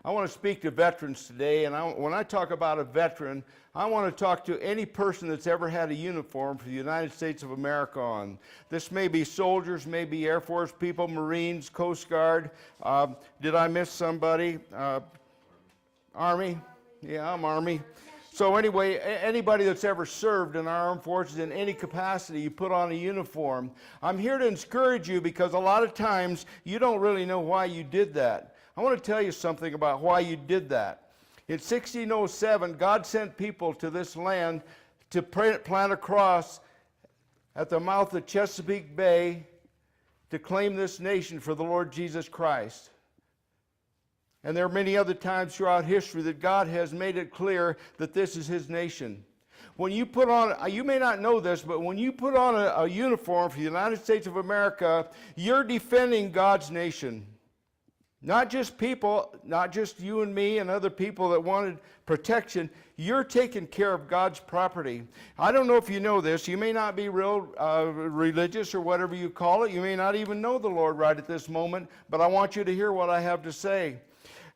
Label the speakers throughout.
Speaker 1: I want to speak to veterans today, and when I talk about a veteran, I want to talk to any person that's ever had a uniform for the United States of America on. This may be soldiers, maybe Air Force people, Marines, Coast Guard. Did I miss somebody? Army? Yeah, I'm Army. So anyway, anybody that's ever served in our armed forces in any capacity, you put on a uniform. I'm here to encourage you because a lot of times you don't really know why you did that. I want to tell you something about why you did that. In 1607, God sent people to this land to plant a cross at the mouth of Chesapeake Bay to claim this nation for the Lord Jesus Christ. And there are many other times throughout history that God has made it clear that this is His nation. When you put on, you may not know this, but when you put on a uniform for the United States of America, you're defending God's nation. Not just people, not just you and me and other people that wanted protection. You're taking care of God's property. I don't know if you know this. You may not be real religious or whatever you call it. You may not even know the Lord right at this moment, but I want you to hear what I have to say.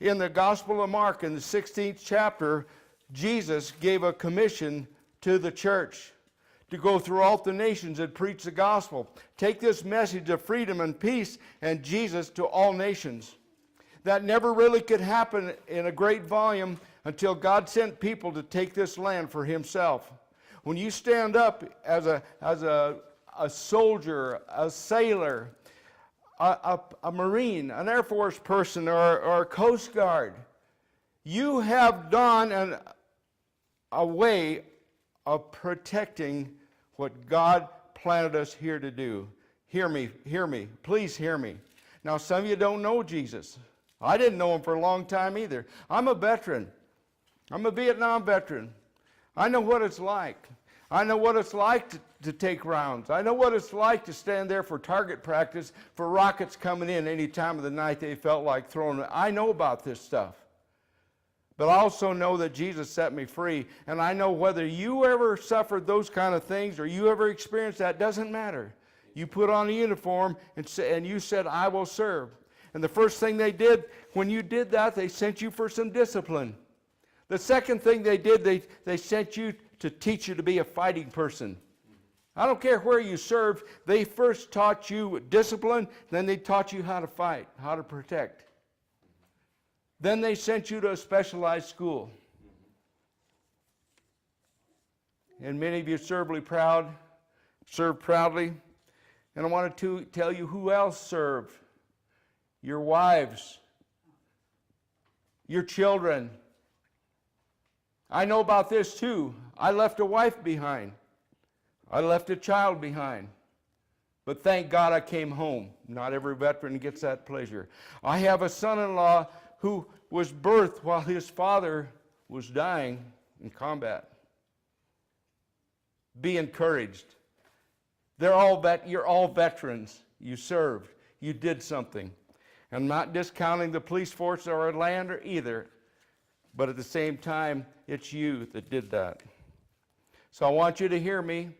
Speaker 1: In the Gospel of Mark, in the 16th chapter, Jesus gave a commission to the church to go throughout the nations and preach the gospel. Take this message of freedom and peace and Jesus to all nations. That never really could happen in a great volume until God sent people to take this land for Himself. When you stand up as a soldier, a sailor, a Marine, an Air Force person, or a Coast Guard, you have done a way of protecting what God planted us here to do. Hear me, please hear me. Now, some of you don't know Jesus. I didn't know Him for a long time either. I'm a veteran. I'm a Vietnam veteran. I know what it's like. I know what it's like to take rounds. I know what it's like to stand there for target practice for rockets coming in any time of the night they felt like throwing it. I know about this stuff. But I also know that Jesus set me free. And I know whether you ever suffered those kind of things or you ever experienced that, doesn't matter. You put on a uniform and you said, I will serve. And the first thing they did, when you did that, they sent you for some discipline. The second thing they did, they sent you to teach you to be a fighting person. I don't care where you served, they first taught you discipline, then they taught you how to fight, how to protect. Then they sent you to a specialized school. And many of you served proudly. And I wanted to tell you who else served. Your wives, your children. I know about this too. I left a wife behind. I left a child behind. But thank God I came home. Not every veteran gets that pleasure. I have a son-in-law who was birthed while his father was dying in combat. Be encouraged. You're all veterans. You served. You did something. I'm not discounting the police force or our land either, but at the same time, it's you that did that. So I want you to hear me,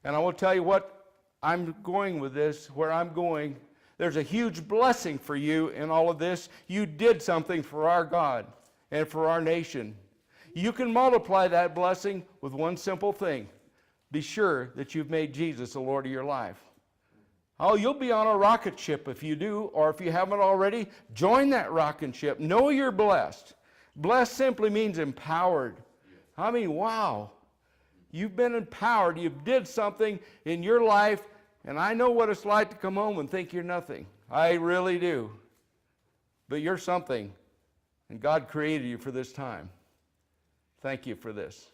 Speaker 1: and I will tell you what I'm going with this, where I'm going. There's a huge blessing for you in all of this. You did something for our God and for our nation. You can multiply that blessing with one simple thing. Be sure that you've made Jesus the Lord of your life. Oh, you'll be on a rocket ship if you do, or if you haven't already, join that rocket ship. Know you're blessed. Blessed simply means empowered. I mean, wow. You've been empowered. You did something in your life, and I know what it's like to come home and think you're nothing. I really do. But you're something, and God created you for this time. Thank you for this.